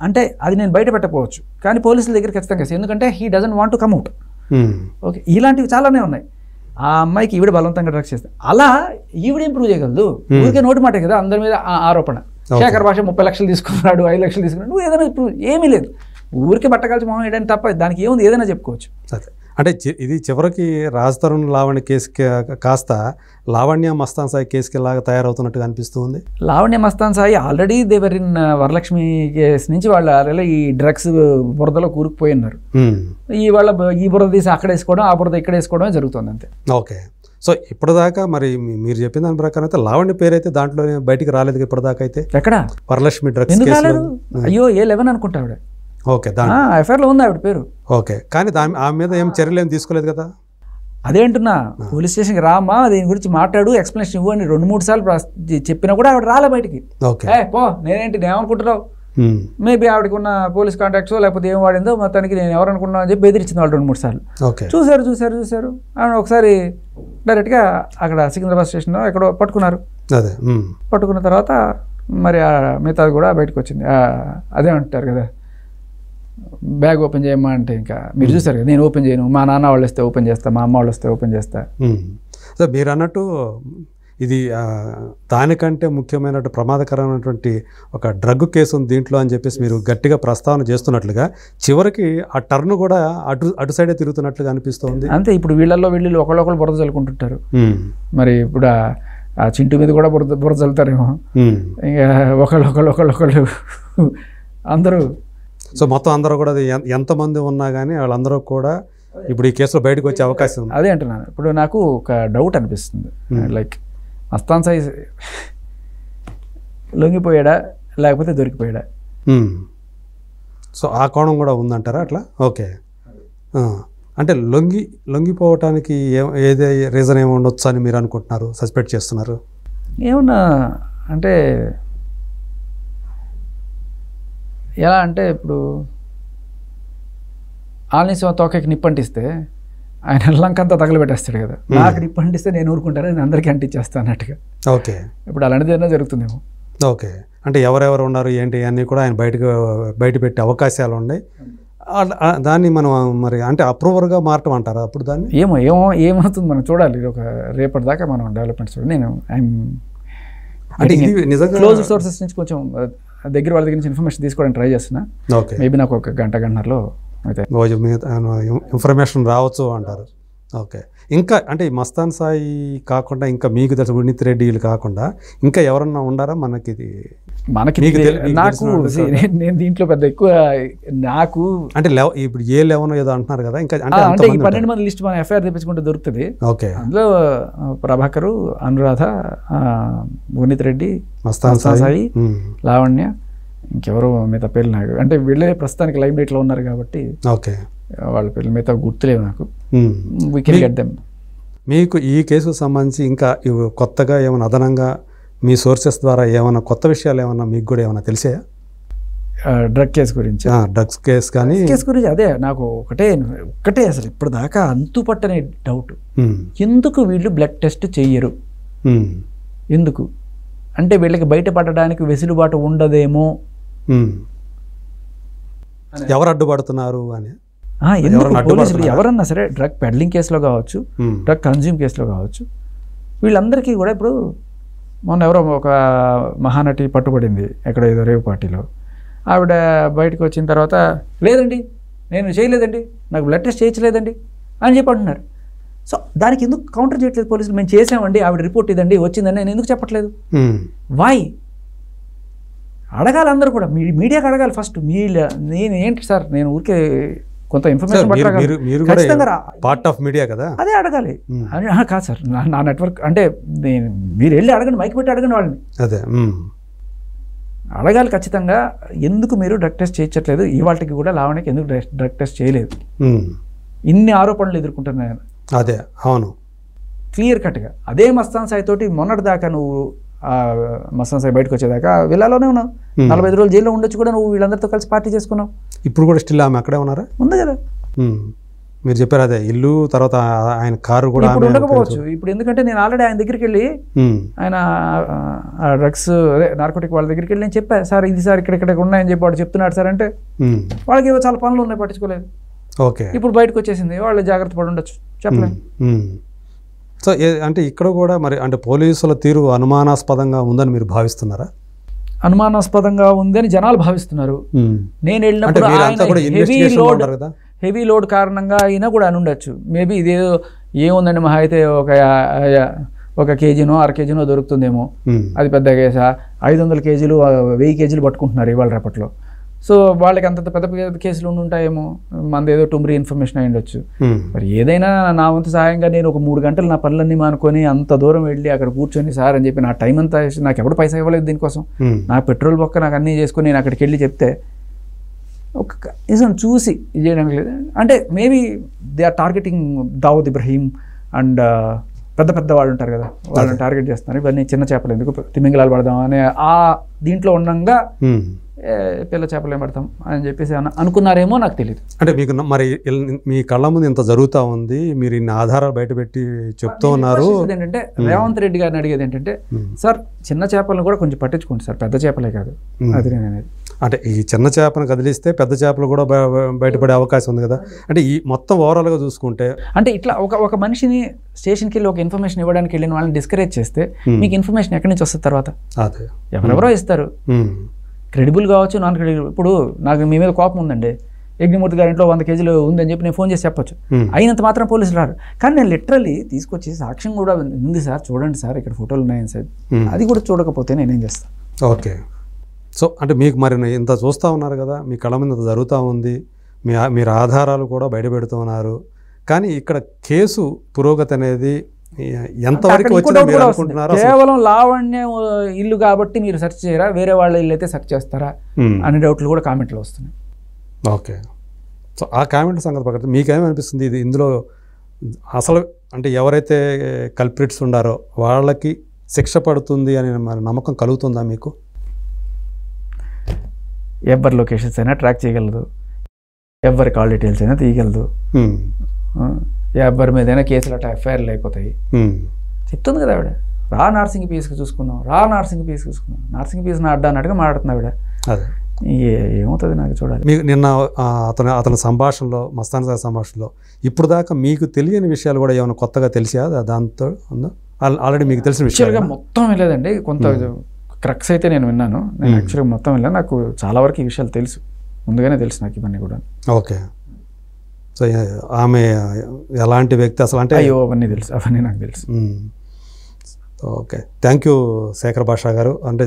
అంటే అది నేను బయట పెట్టకపోవచ్చు కానీ పోలీసుల దగ్గర ఖచ్చితంగా, ఎందుకంటే he doesn't want to come out. Okay, ఇలాంటివి చాలానే ఉన్నాయి. ఆ అమ్మాయికి ఈవిడ బలవంతంగా డ్రగ్స్ చేస్తే అలా ఈవిడ ఏం ప్రూవ్ చేయగలదు? ఊరికే నోటి మాట కదా అందరి మీద ఆరోపణ. శేఖర్ భాష 30 లక్షలు తీసుకున్నాడు, 5 లక్షలు తీసుకున్నాడు, నువ్వు ఏదైనా ప్రూవ్ ఏమీ లేదు. ఊరికే బట్టకాల్చి మొహం వేయడానికి తప్ప దానికి ఏముంది, ఏదైనా చెప్పుకోవచ్చు. అంటే ఇది చివరికి రాజ్ తరుణ్ లావణ్య కేసుకి కాస్త లావణ్య మస్తాన్ సాయి కేసుకి లాగా తయారవుతున్నట్టుగా అనిపిస్తుంది. Lavanya Mastan Sai already they were in Varalakshmi కేసు నుంచి వాళ్ళు ఆల్రెడీ ఈ డ్రగ్స్ బురదలో కూరుకుపోయి ఉన్నారు. ఈ బురద తీసి అక్కడ వేసుకోవడం, ఆ బురద ఇక్కడ వేసుకోవడమే జరుగుతుంది అంతే. ఓకే, సో ఇప్పటిదాకా మరి మీరు చెప్పిన దాని ప్రకారం అయితే లావణ్య పేరు అయితే దాంట్లో బయటికి రాలేదు ఇప్పటిదాకా. అయితే ఎక్కడ వరలక్ష్మి డ్రగ్స్ అయ్యో A11 అనుకుంటా ఆవిడ. ఓకే, ఎఫ్ఐఆర్లో ఉంది ఆవిడ పేరు. ఓకే, కానీ ఆమె మీద ఏం చర్యలు ఏం తీసుకోలేదు కదా. అదే అంటున్నా, పోలీస్ స్టేషన్కి రామా దీని గురించి మాట్లాడు, ఎక్స్ప్లెనేషన్ ఇవ్వు అని 2-3 సార్లు చెప్పినా కూడా ఆవిడ రాలే బయటికి. పో నేనేమనుకుంటున్నావు, మేబీ ఆవిడకి ఉన్న పోలీస్ కాంటాక్ట్స్ లేకపోతే ఏం వాడిందో మొత్తానికి నేను ఎవరు అనుకున్నా అని చెప్పి బెదిరించింది వాళ్ళు 2-3 సార్లు. చూశారు ఆవిడ ఒకసారి డైరెక్ట్గా అక్కడ సికింద్రాబాద్ స్టేషన్లో ఎక్కడో పట్టుకున్నారు. పట్టుకున్న తర్వాత మరి మిగతాది కూడా బయటకు వచ్చింది. అదే అంటారు కదా, బ్యాగ్ ఓపెన్ చేయమ్మా అంటే ఇంకా మీరు చూసారు కదా, నేను ఓపెన్ చేయను, మా నాన్న వాళ్ళు వస్తే ఓపెన్ చేస్తా, మా అమ్మ వాళ్ళు వస్తే ఓపెన్ చేస్తా. సో మీరు అన్నట్టు ఇది దానికంటే ముఖ్యమైన ప్రమాదకరమైనటువంటి ఒక డ్రగ్ కేసు ఉంది దీంట్లో అని చెప్పేసి మీరు గట్టిగా ప్రస్తావన చేస్తున్నట్లుగా చివరికి ఆ టర్న్ కూడా అటు సైడే తిరుగుతున్నట్లుగా అనిపిస్తుంది. అంతే, ఇప్పుడు వీళ్ళు ఒకళ్ళొకళ్ళు బురద చల్లుకుంటుంటారు. మరి ఇప్పుడు ఆ చింటూ మీద కూడా బురద చల్లుతారేమో. ఇంకా ఒకళ్ళు అందరూ. సో మొత్తం అందరూ కూడా ఎంతమంది ఉన్నా కానీ వాళ్ళందరూ కూడా ఇప్పుడు ఈ కేసులో బయటకు వచ్చే అవకాశం ఉంది. అదే అంటున్నాను. ఇప్పుడు నాకు ఒక డౌట్ అనిపిస్తుంది, లైక్ మస్తాన్ సాయి లొంగిపోయాడా లేకపోతే దొరికిపోయాడా? సో ఆ కోణం కూడా ఉందంటారా అట్లా? ఓకే, అంటే లొంగిపోవటానికి ఏదే రీజన్ ఏమి ఉండొచ్చు అని మీరు అనుకుంటున్నారు, సస్పెక్ట్ చేస్తున్నారు? ఏమన్నా అంటే ఎలా అంటే ఇప్పుడు ఆల్నీస్ తోకకి నిప్పంటిస్తే ఆయన లంకంతా తగలబెట్టేస్తాడు కదా. నాకు నిప్పంటిస్తే నేను ఊరుకుంటాను, నేను అందరికీ అంటించేస్తాను అన్నట్టుగా. ఓకే, ఇప్పుడు అలాంటిది ఏదైనా జరుగుతుందేమో. ఓకే, అంటే ఎవరెవరు ఉన్నారు ఏంటి అన్నీ కూడా ఆయన బయట పెట్టే అవకాశాలు ఉన్నాయి. దాన్ని మనం మరి అంటే అప్రూవర్గా మారటం అంటారా అప్పుడు దాన్ని? ఏమవుతుంది మనం చూడాలి. ఒక రేపటిదాకా మనం డెవలప్మెంట్స్ చూడాలి. నేను అంటే ఇది నిజంగా క్లోజ్ సోర్సెస్ నుంచి కొంచెం దగ్గర వాళ్ళ దగ్గర నుంచి ఇన్ఫర్మేషన్ తీసుకోవడానికి ట్రై చేస్తున్నా. ఓకే, మేబీ నాకు ఒక గంటన్నరలో అయితే ఇన్ఫర్మేషన్ రావచ్చు అంటారు. ఓకే, ఇంకా అంటే ఈ మస్తాన్ సాయి కాకుండా ఇంకా మీకు తెలుసు వినీత్ రెడ్డి వీళ్ళు కాకుండా ఇంకా ఎవరన్నా ఉండారా మనకి? నాకు నేను దీంట్లో పెద్ద ఎక్కువ నాకు అంటే ఇప్పుడు A11 ఏదో అంటున్నారు కదా, ఇంకా అంటే ఈ 12 మంది లిస్ట్ మనం ఎఫ్ఐఆర్ తెప్పించుకుంటే దొరుకుతుంది. ఓకే, అందులో ప్రభాకరు, అనురాధ, వినీత్ రెడ్డి, మస్తాన్ సాయి, లావణ్య, ఇంకెవరో మిగతా పేర్లు నాకు అంటే వీళ్ళే ప్రస్తుతానికి లైమ్ లైట్లో ఉన్నారు కాబట్టి ఓకే వాళ్ళ పేర్లు మిగతా గుర్తులేవు నాకు. We can get them. మీకు ఈ కేసుకు సంబంధించి ఇంకా కొత్తగా ఏమైనా అదనంగా మీ సోర్సెస్ ద్వారా ఏమైనా కొత్త విషయాలు ఏమన్నా మీకు కూడా ఏమైనా తెలిసాయా? డ్రగ్ కేసు గురించి? డ్రగ్స్ కేసు కానీ కేసు గురించి అదే నాకు ఒకటే అసలు ఇప్పుడు దాకా అంతుపట్టని డౌట్, ఎందుకు వీళ్ళు బ్లడ్ టెస్ట్ చెయ్యరు? ఎందుకు అంటే వీళ్ళకి బయటపడడానికి వెసులుబాటు ఉండదేమో, ఎవరు అడ్డుపడుతున్నారు అని. పోలీసులు ఎవరన్నా సరే డ్రగ్ పెడ్లింగ్ కేసులో కావచ్చు, డ్రగ్ కన్జ్యూమ్ కేసులో కావచ్చు, వీళ్ళందరికీ కూడా ఇప్పుడు మొన్న ఎవరో ఒక మహానటి పట్టుబడింది ఎక్కడ ఏదో రేవ్ పార్టీలో. ఆవిడ బయటకు వచ్చిన తర్వాత లేదండి నేను చేయలేదండి, నాకు బ్లడ్ టెస్ట్ చేయించలేదండి అని చెప్పి అంటున్నారు. సో దానికి ఎందుకు కౌంటర్ చేయట్లేదు పోలీసులు? మేము చేసామండి, ఆవిడ రిపోర్ట్ ఇదండి వచ్చిందండి, నేను ఎందుకు చెప్పట్లేదు? వై? అడగాలి అందరూ కూడా, మీడియాకి అడగాలి ఫస్ట్. నేను ఏంటి సార్, నేను ఊరికే కొంత ఇన్ఫర్మేషన్ మీరు కూడా పార్ట్ ఆఫ్ మీడియా కదా, అదే అడగాలి. కాదు సార్, నా నెట్వర్క్ అంటే మీరు వెళ్ళి అడగండి, మైక్ పెట్టి అడగండి వాళ్ళని, అదే అడగాలి ఖచ్చితంగా. ఎందుకు మీరు డ్రగ్ టెస్ట్ చేయించట్లేదు, ఇవాళకి కూడా లావణ్యకి ఎందుకు డ్రగ్ టెస్ట్ చేయలేదు, ఇన్ని ఆరోపణలు ఎదుర్కొంటున్నాను. అదే అవును, క్లియర్ కట్గా. అదే మస్తాన్ సాయి తోటి మొన్నటి దాకా నువ్వు మస్తాన్ సాయి బయటకు వచ్చేదాకా విల్లాలోనే ఉన్నావు, 45 రోజులు జైల్లో ఉండొచ్చు కూడా, నువ్వు వీళ్ళందరితో కలిసి పార్టీ చేసుకున్నావు. ఇప్పుడు కూడా స్టిల్ ఆమె అక్కడే ఉన్నారా? ఉంది కదా. మీరు చెప్పారు అదే ఇల్లు, తర్వాత ఆయన కారు కూడా ఇప్పుడు ఉండకపోవచ్చు. ఇప్పుడు ఎందుకంటే నేను ఆల్రెడీ ఆయన దగ్గరికి వెళ్ళి, ఆయన డ్రగ్స్ అదే నార్కోటిక్ వాళ్ళ దగ్గరికి వెళ్ళి నేను చెప్పాను, సార్ ఇది సార్ ఇక్కడ ఉన్నాయని చెప్పి వాడు చెప్తున్నాడు సార్ అంటే, వాళ్ళకి ఏవో చాలా పనులు ఉన్నాయి పట్టించుకోలేదు. ఓకే, ఇప్పుడు బయటకు వచ్చేసింది, వాళ్ళు జాగ్రత్త పడి ఉండొచ్చు, చెప్పలేదు. సో అంటే ఇక్కడ కూడా మరి అంటే పోలీసుల తీరు అనుమానాస్పదంగా ఉందని మీరు భావిస్తున్నారా? అనుమానాస్పదంగా ఉందని జనాలు భావిస్తున్నారు. నేను వెళ్ళినప్పుడు హెవీ లోడ్ కారణంగా అయినా కూడా అని ఉండొచ్చు. మేబీ ఇదేదో ఏముందండి, మహా అయితే ఒక కేజీనో 1/2 కేజీనో దొరుకుతుందేమో, అది పెద్ద కేసా, 500 కేజీలు 1000 కేజీలు పట్టుకుంటున్నారు ఇవాళ రేపట్లో. సో వాళ్ళకి అంత పెద్ద పెద్ద కేసులు ఉంటాయేమో, మనది ఏదో టుమ్రీ ఇన్ఫర్మేషన్ అయి ఉండొచ్చు. మరి ఏదైనా నా వంతు సహాయంగా నేను ఒక 3 గంటలు నా పనులన్నీ మానుకొని అంత దూరం వెళ్ళి అక్కడ కూర్చొని సార్ అని చెప్పి, నా టైం అంతా నాకు ఎవరు పైసా ఇవ్వలేదు దీనికోసం, నా పెట్రోల్ బొక్క నాకు అన్నీ చేసుకొని నేను అక్కడికి వెళ్ళి చెప్తే ఒక నిజం చూసి ఇది చేయడానికి లేదు అంటే, maybe they are targeting Dawood Ibrahim and పెద్ద వాళ్ళు ఉంటారు కదా, వాళ్ళని టార్గెట్ చేస్తున్నారు. ఇవన్నీ చిన్న చేపలు ఎందుకు తిమింగలాలు పడదాం అనే ఆ దీంట్లో ఉండగా పిల్ల చేపలు ఏం పడతాం అని చెప్పేసి అనుకున్నారేమో, నాకు తెలియదు. అంటే మీకు మరి మీ కళ్ళ ముందు ఇంత జరుగుతూ ఉంది, మీరు ఇన్ని ఆధారాలు బయటపెట్టి చెప్తూ ఉన్నారు. ఏంటంటే రేవంత్ రెడ్డి గారిని అడిగేది ఏంటంటే, సార్ చిన్న చేపలను కూడా కొంచెం పట్టించుకోండి సార్, పెద్ద చేపలే కాదు. అది నేను అనేది అంటే ఈ చిన్న చేపను కదిలిస్తే పెద్ద చేపలు కూడా బయటపడే అవకాశం ఉంది కదా. అంటే ఈ మొత్తం ఓవరాల్గా చూసుకుంటే, అంటే ఇట్లా ఒక మనిషిని స్టేషన్కి వెళ్ళి ఒక ఇన్ఫర్మేషన్ ఇవ్వడానికి వెళ్ళిన వాళ్ళని డిస్కరేజ్ చేస్తే మీకు ఇన్ఫర్మేషన్ ఎక్కడి నుంచి వస్తుంది తర్వాత? అదే ఎవరెవరో ఇస్తారు, క్రెడిబుల్ కావచ్చు, నాన్ క్రెడిబుల్. ఇప్పుడు నాకు మీ మీద కోపం ఉందండి, యజ్ఞమూర్తి గారి ఇంట్లో 100 కేజీలు ఉందని చెప్పి నేను ఫోన్ చేసి చెప్పొచ్చు, అయినంత మాత్రం పోలీసులు రారు. కానీ నేను లిటరల్లీ తీసుకొచ్చి సాక్ష్యం కూడా ఉంది సార్, చూడండి సార్ ఇక్కడ ఫోటోలు ఉన్నాయని సార్, అది కూడా చూడకపోతే నేనేం చేస్తాను? ఓకే, సో అంటే మీకు మరి ఇంత చూస్తూ ఉన్నారు కదా, మీ కళ్ళ మీద ఇంత జరుగుతూ ఉంది, మీరు ఆధారాలు కూడా బయటపెడుతూ ఉన్నారు, కానీ ఇక్కడ కేసు పురోగతి అనేది ఎంతవరకు వచ్చిందో మీరు అనుకుంటున్నారా? కేవలం లావణ్య ఇల్లు కాబట్టి మీరు సెర్చ్ చేయరా, వేరే వాళ్ళ ఇల్లు అయితే సెర్చ్ చేస్తారా అనే డౌట్లు కూడా కామెంట్లు వస్తున్నాయి. ఓకే, సో ఆ కామెంట్ సంగతి పక్కన మీకేమనిపిస్తుంది, ఇది ఇందులో అసలు అంటే ఎవరైతే కల్ప్రిట్స్ ఉండారో వాళ్ళకి శిక్ష పడుతుంది అనే మరి నమ్మకం కలుగుతుందా మీకు? ఎవరి లొకేషన్స్ అయినా ట్రాక్ చేయగలదు, ఎవరి కాల్ డీటెయిల్స్ అయినా తీయగలదు, ఎవరి మీదైనా కేసులు అట్లా ఎఫ్ఐఆర్లు అయిపోతాయి. చెప్తుంది కదా ఆవిడ, రా నార్సింగ్ పీస్కి చూసుకుందాం, నార్సింగ్ పీస్ నా అడ్డా అన్నట్టుగా మాట్లాడుతుంది ఆవిడ. ఏమవుతుంది నాకు చూడాలి. మీకు నిన్న అతని సంభాషణలో, మస్తాన్ సాయి సంభాషణలో ఇప్పుడు దాకా మీకు తెలియని విషయాలు కూడా ఏమైనా కొత్తగా తెలిసా దాంతో ఉందా? ఆల్రెడీ మీకు తెలిసిన విషయాలుగా మొత్తం వెళ్ళలేదండి, కొంత క్రక్స్ అయితే నేను విన్నాను. నేను యాక్చువల్గా మొత్తం వెళ్ళాను, నాకు చాలా వరకు ఈ విషయాలు తెలుసు, ముందుగానే తెలుసు నాకు ఇవన్నీ కూడా. ఓకే, సో ఆమె ఎలాంటి వ్యక్తి అసలు అంటే అవన్నీ తెలుసు, అవన్నీ నాకు తెలుసు. ఓకే, థ్యాంక్ యూ శేఖర్ భాషా గారు. అంటే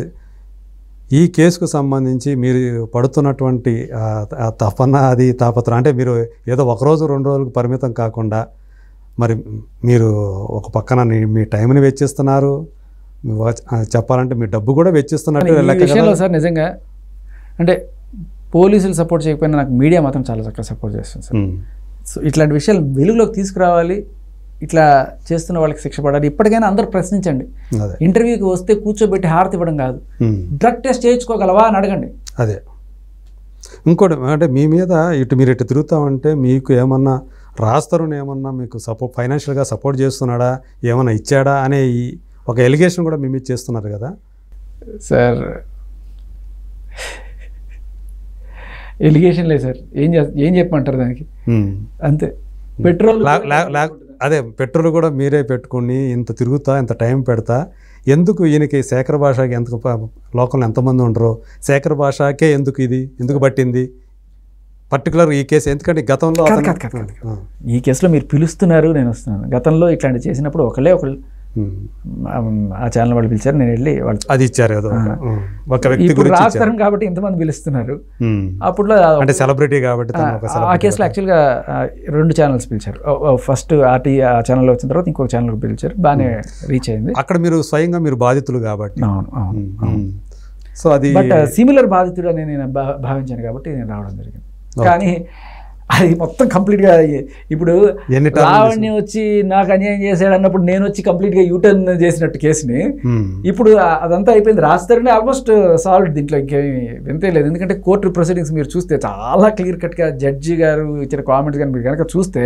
ఈ కేసుకు సంబంధించి మీరు పడుతున్నటువంటి తపన, అది తాపత్రం, అంటే మీరు ఏదో 1 రోజు 2 రోజులకు పరిమితం కాకుండా మరి మీరు ఒక పక్కన మీ టైంని వెచ్చిస్తున్నారు, చెప్పాలంటే మీ డబ్బు కూడా వెచ్చిస్తున్నట్టు విషయంలో సార్. నిజంగా అంటే పోలీసులు సపోర్ట్ చేయకపోయినా నాకు మీడియా మాత్రం చాలా చక్కగా సపోర్ట్ చేస్తుంది సార్. సో ఇట్లాంటి విషయాలు వెలుగులోకి తీసుకురావాలి, ఇట్లా చేస్తున్న వాళ్ళకి శిక్ష పడాలి. ఇప్పటికైనా అందరూ ప్రశ్నించండి, ఇంటర్వ్యూకి వస్తే కూర్చోబెట్టి హారతి ఇవ్వడం కాదు, డ్రగ్ టెస్ట్ చేయించుకోగలవా అని అడగండి. అదే ఇంకోటి అంటే మీ మీద మీరు ఇటు తిరుగుతామంటే మీకు ఏమన్నా రాస్తరుని ఏమన్నా మీకు ఫైనాన్షియల్గా సపోర్ట్ చేస్తున్నాడా, ఏమన్నా ఇచ్చాడా అనే ఒక ఎలిగేషన్ కూడా మీ మీద చేస్తున్నారు కదా సార్. ఎలిగేషన్ లేదు సార్, ఏం చెప్పమంటారు దానికి, అంతే. పెట్రోల్ అదే పెట్రోల్ కూడా మీరే పెట్టుకుని ఇంత తిరుగుతా, ఇంత టైం పెడతా, ఎందుకు ఈయనకి శేఖర్ భాషకి ఎందుకు లోకంలో ఎంతమంది ఉండరు, శేఖర్ భాషకే ఎందుకు పట్టింది పర్టికులర్ ఈ కేసు? ఎందుకంటే గతంలో ఈ కేసులో మీరు పిలుస్తున్నారు, నేను వస్తున్నాను. గతంలో ఇట్లాంటి చేసినప్పుడు ఒకళ్ళు ఆ ఛానల్ వాళ్ళు పిలిచారు, నేను వెళ్ళి వాళ్ళు అది ఇచ్చారు ఏదో ఒక వ్యక్తి ఇప్పుడు గురించి రాస్తారు కాబట్టి ఇంతమంది పిలుస్తున్నారు. అప్పట్లో అంటే సెలబ్రిటీ కాబట్టి తను ఒక ఆ కేసులో యాక్చువల్గా 2 ఛానల్స్ పిలిచారు. ఫస్ట్ ఆ ఛానల్ వచ్చిన తర్వాత ఇంకొక ఛానల్ పిలిచారు, బాగానే రీచ్ అయింది. అక్కడ మీరు స్వయంగా మీరు బాధితులు కాబట్టి. అవును అవును. సో అది బట్ సిమిలర్ బాధితుడు అని నేను భావించాను కాబట్టి నేను రావడం జరిగింది. కానీ అది మొత్తం కంప్లీట్గా ఇప్పుడు లావణ్య వచ్చి నాకు అన్యాయం చేశాడు అన్నప్పుడు నేను వచ్చి కంప్లీట్గా యూటర్న్ చేసినట్టు కేసుని ఇప్పుడు అదంతా అయిపోయింది. రాస్తారని ఆల్మోస్ట్ సాల్వ్, దీంట్లో ఇంకేమి వింతే లేదు. ఎందుకంటే కోర్టు ప్రొసీడింగ్స్ మీరు చూస్తే చాలా క్లియర్ కట్గా జడ్జి గారు ఇచ్చిన కామెంట్స్ కానీ మీరు కనుక చూస్తే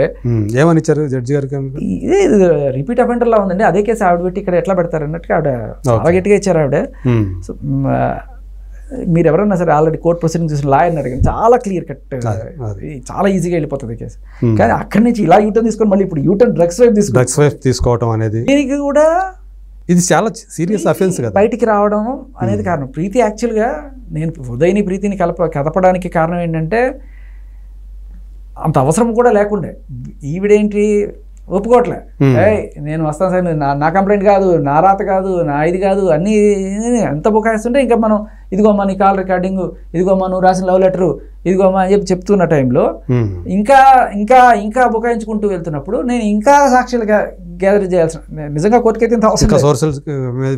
ఏమని ఇచ్చారు జడ్జి గారు? ఇదే రిపీట్ అఫెండర్ లా ఉందండి. అదే కేసు ఆవిడ పెట్టి ఇక్కడ ఎట్లా పెడతారు అన్నట్టుగా ఆవిడ చాలా గట్టిగా ఇచ్చారు ఆవిడ. సో మీరు ఎవరన్నా సరే ఆల్రెడీ కోర్ట్ ప్రొసీడింగ్ చూసిన లాయర్ని అడిగాను, చాలా క్లియర్ కట్, చాలా ఈజీగా వెళ్ళిపోతుంది కేసు. కానీ అక్కడి నుంచి ఇలా యూటర్న్ తీసుకొని మళ్ళీ ఇప్పుడు యూటర్న్ డ్రగ్స్ వైపు తీసుకోవడం అనేది దీనికి కూడా ఇది చాలా సీరియస్ అఫెన్స్ కదా. బయటికి రావడం అనేది కారణం. ప్రీతి యాక్చువల్గా నేను ఉదయ్ని ప్రీతిని కదపడానికి కారణం ఏంటంటే అంత అవసరం కూడా లేకుండే. ఈవిడేంటి ఒప్పుకోవట్లే, నేను వస్తాను సార్, నా కంప్లైంట్ కాదు, నా రాత కాదు, నా ఇది కాదు, అన్నీ ఎంత బుకాయిస్తుంటే ఇంకా మనం ఇదిగోమ్మా నీ కాల్ రికార్డింగ్, ఇదిగోమ్మా నువ్వు రాసిన లవ్ లెటరు, ఇదిగోమ్మా అని చెప్పి చెప్తున్న టైంలో ఇంకా ఇంకా ఇంకా బుకాయించుకుంటూ వెళ్తున్నప్పుడు నేను ఇంకా సాక్షులుగా గ్యాదర్ చేయాల్సిన, నిజంగా కోర్టుకైతే ఇంత అవసరం సోర్సెస్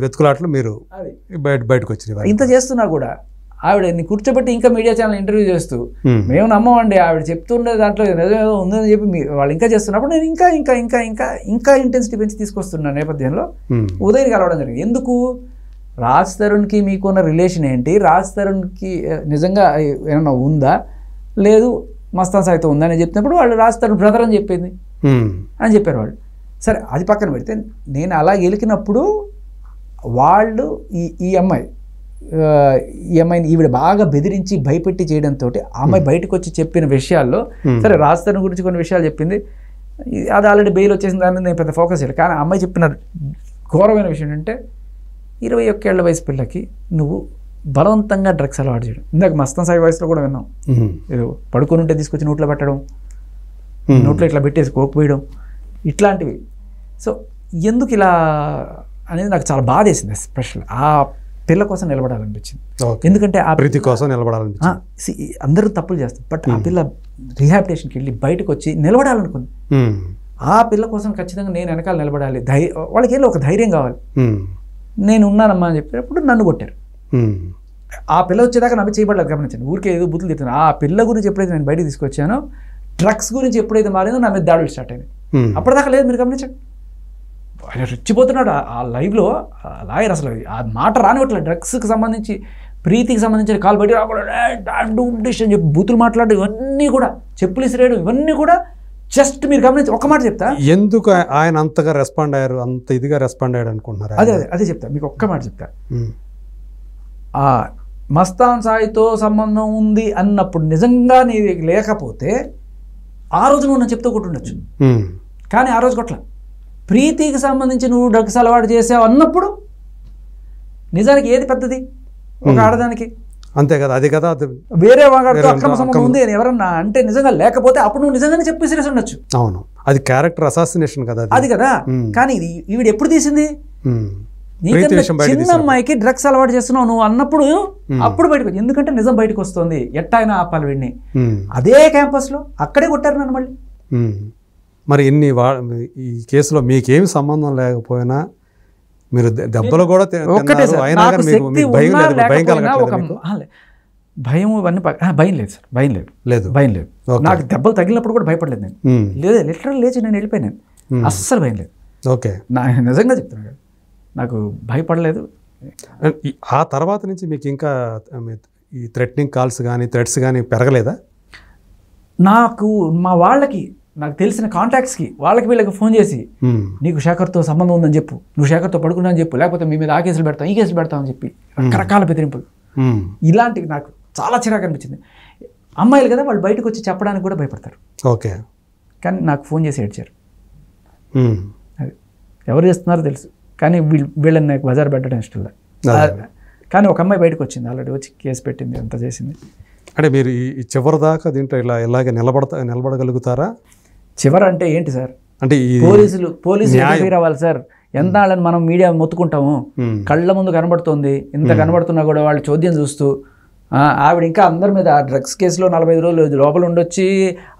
వెతుకులాట్లు మీరు బయటకు వచ్చిన ఇంత చేస్తున్నా కూడా ఆవిడ నీ కూర్చోబెట్టి ఇంకా మీడియా ఛానల్ ఇంటర్వ్యూ చేస్తూ మేము నమ్మమండి ఆవిడ చెప్తుండే దాంట్లో నిజమేదో ఉందని చెప్పి వాళ్ళు ఇంకా చేస్తున్నప్పుడు నేను ఇంకా ఇంకా ఇంకా ఇంకా ఇంకా ఇంటెన్సిటీ పెంచి తీసుకొస్తున్న నేపథ్యంలో ఉదయ్ని కలవడం జరిగింది. ఎందుకు? రాజ్ తరుణ్కి మీకున్న రిలేషన్ ఏంటి, రాజ్ తరుణ్కి నిజంగా ఏమన్నా ఉందా, లేదు మస్తాన్ సాయితో ఉందా అని చెప్పినప్పుడు వాళ్ళు రాజ్ తరుణ్ బ్రదర్ అని చెప్పింది అని చెప్పారు వాళ్ళు. సరే అది పక్కన పెడితే నేను అలా గెలికినప్పుడు వాళ్ళు ఈ అమ్మాయిని ఈవిడ బాగా బెదిరించి భయపెట్టి చేయడంతో ఆ అమ్మాయి బయటకు వచ్చి చెప్పిన విషయాల్లో, సరే రాజ్ తరుణ్ గురించి కొన్ని విషయాలు చెప్పింది, అది ఆల్రెడీ బెయిల్ వచ్చేసిన దాని మీద నేను పెద్ద ఫోకస్ చేయలేదు. కానీ అమ్మాయి చెప్పిన ఘోరమైన విషయం ఏంటంటే 21 ఏళ్ల వయసు పిల్లకి నువ్వు బలవంతంగా డ్రగ్స్ అలవాటు చేయడం. ఇందాక మస్తాన్ సాయి వయసులో కూడా విన్నాం, ఏదో పడుకొని ఉంటే తీసుకొచ్చి నోట్లో పెట్టడం, నోట్లో ఇట్లా పెట్టేసి కోకపోయడం, ఇట్లాంటివి. సో ఎందుకు ఇలా అనేది నాకు చాలా బాధ వేసింది. ఎస్పెషల్ ఆ పిల్ల కోసం నిలబడాలనిపించింది. ఎందుకంటే ఆ ప్రీతి కోసం నిలబడాలనిపించింది. అందరూ తప్పులు చేస్తారు, బట్ ఆ పిల్ల రీహాబిలిటేషన్కి వెళ్ళి బయటకు వచ్చి నిలబడాలనుకుంది. ఆ పిల్ల కోసం ఖచ్చితంగా నేను వెనకాల నిలబడాలి, వాళ్ళకి వెళ్ళి ఒక ధైర్యం కావాలి. నేను ఉన్నానమ్మా అని చెప్పినప్పుడు నన్ను కొట్టారు. ఆ పిల్ల వచ్చేదాకా నాకు చేయబడలేదు, గమనించండి. ఊరికే ఏదో బుద్ధులు తిట్టాను. ఆ పిల్ల గురించి ఎప్పుడైతే నేను బయటకు తీసుకొచ్చానో, డ్రగ్స్ గురించి ఎప్పుడైతే మారిందో నా మీద దాడులు స్టార్ట్ అయినాయి. అప్పటిదాకా లేదు, మీరు గమనించండి. ఆయన రెచ్చిపోతున్నాడు ఆ లైవ్లో. లాయర్ అసలు ఆ మాట రానివ్వట్లేదు. డ్రగ్స్కి సంబంధించి, ప్రీతికి సంబంధించిన కాల్ బయట రాకూడదు అని చెప్పి బూతులు మాట్లాడడం, ఇవన్నీ కూడా చెప్పులు ఇసిరేయడం, ఇవన్నీ కూడా జస్ట్ మీరు గమనించి ఒక్క మాట చెప్తా. ఎందుకు ఆయన అంతగా రెస్పాండ్ అయ్యారు, అంత ఇదిగా రెస్పాండ్ అయ్యాడు అనుకుంటున్నారు? అదే చెప్తా మీకు, ఒక్క మాట చెప్తా. మస్తాన్ సాయితో సంబంధం ఉంది అన్నప్పుడు నిజంగా నీది లేకపోతే ఆ రోజు నువ్వు నన్ను చెప్తూ కొట్టుండొచ్చు, కానీ ఆ రోజు కొట్ల. ప్రీతికి సంబంధించి నువ్వు డ్రగ్స్ అలవాటు చేసావు అన్నప్పుడు నిజానికి ఏది పెద్దది ఒక ఆడదానికి? అంతే కదా, అది కదా. వేరే వాడితో అక్రమ సంబంధం ఉంది అని ఎవరన్నా అంటే నిజంగా లేకపోతే అప్పుడు నువ్వు నిజంగానే చెప్పేసి ఉండొచ్చు. అవును, అది క్యారెక్టర్ అసాసినేషన్ కదా, అది కదా. కానీ ఈవిడ ఎప్పుడు తీసింది? నీకన్నా చిన్న అమ్మాయికి డ్రగ్స్ అలవాటు చేస్తున్నావు నువ్వు అన్నప్పుడు అప్పుడు బయటకు వచ్చి, ఎందుకంటే నిజం బయటకు వస్తుంది, ఎట్టా అయినా ఆపాలి వీడిని. అదే క్యాంపస్లో అక్కడే కొట్టారు నన్ను మళ్ళీ. మరి ఈ కేసులో మీకేమి సంబంధం లేకపోయినా మీరు దెబ్బలు కూడా భయం ఇవన్నీ భయం లేదు సార్, భయం లేదు. నాకు దెబ్బలు తగిలినప్పుడు కూడా భయపడలేదు నేను. లేదు, లిటరల్ లేచి నేను వెళ్ళిపోయాను, అస్సలు భయం లేదు. ఓకే, నిజంగా చెప్తున్నాను కదా, నాకు భయపడలేదు. ఆ తర్వాత నుంచి మీకు ఇంకా ఈ థ్రెటనింగ్ కాల్స్ కానీ థ్రెట్స్ కానీ పెరగలేదా? నాకు మా వాళ్ళకి, నాకు తెలిసిన కాంటాక్ట్స్కి వాళ్ళకి వీళ్ళకి ఫోన్ చేసి నీకు శేఖర్తో సంబంధం ఉందని చెప్పు, నువ్వు శేఖర్తో పడుకున్నా అని చెప్పు, లేకపోతే మీ మీద ఆ కేసులు పెడతాం ఈ కేసులు పెడతాం అని చెప్పి రకరకాల బెదిరింపులు. ఇలాంటివి నాకు చాలా చిరాకు అనిపించింది. అమ్మాయిలు కదా, వాళ్ళు బయటకు వచ్చి చెప్పడానికి కూడా భయపడతారు. ఓకే, కానీ నాకు ఫోన్ చేసి ఏడ్చారు. అది ఎవరు చేస్తున్నారో తెలుసు, కానీ వీళ్ళని నాకు బజార్ పెట్టడం ఇష్టం లేదు. కానీ ఒక అమ్మాయి బయటకు వచ్చింది, ఆల్రెడీ వచ్చి కేసు పెట్టింది, అంత చేసింది. అంటే మీరు ఈ చివరి దాకా దీంట్లో ఇలాగే నిలబడగలుగుతారా? చివర అంటే ఏంటి సార్? అంటే పోలీసులు ఇంటర్ఫీర్ అవ్వాలి సార్. ఎంతనాళ్ళని మనం మీడియా మొత్తుకుంటాము, కళ్ళ ముందు కనబడుతుంది, ఇంత కనబడుతున్నా కూడా వాళ్ళు చోద్యం చూస్తూ ఆవిడ ఇంకా అందరి మీద ఆ డ్రగ్స్ కేసులో 45 రోజులు లోపల ఉండొచ్చి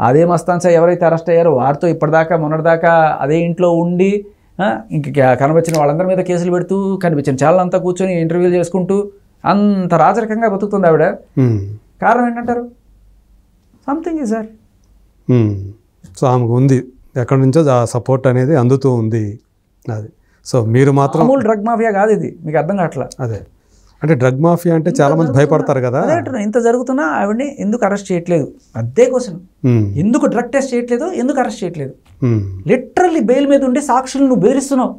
అదే మస్తాన్ సార్ ఎవరైతే అరెస్ట్ అయ్యారో వారితో ఇప్పటిదాకా మొన్నటిదాకా అదే ఇంట్లో ఉండి ఇంక కనిపించిన వాళ్ళందరి మీద కేసులు పెడుతూ కనిపించిన ఛానల్ అంతా కూర్చొని ఇంటర్వ్యూలు చేసుకుంటూ అంత రాజరికంగా బతుకుతుంది ఆవిడ. కారణం ఏంటంటారు? సంథింగ్ ఈ సార్. సో ఆమెకు ఉంది ఎక్కడి నుంచో ఆ సపోర్ట్ అనేది అందుతూ ఉంది. అది సో మీరు మాత్రం మామూలు డ్రగ్ మాఫియా కాదు ఇది, మీకు అర్థం కావట్లా. అదే అంటే డ్రగ్ మాఫియా అంటే చాలా మంది భయపడతారు కదా. ఇంత జరుగుతున్నా ఆవిడని ఎందుకు అరెస్ట్ చేయట్లేదు? అదే క్వశ్చన్. ఎందుకు డ్రగ్ టెస్ట్ చేయట్లేదు, ఎందుకు అరెస్ట్ చేయట్లేదు? లిటరల్లీ బెయిల్ మీద ఉండి సాక్షులు నువ్వు బెదిరిస్తున్నావు,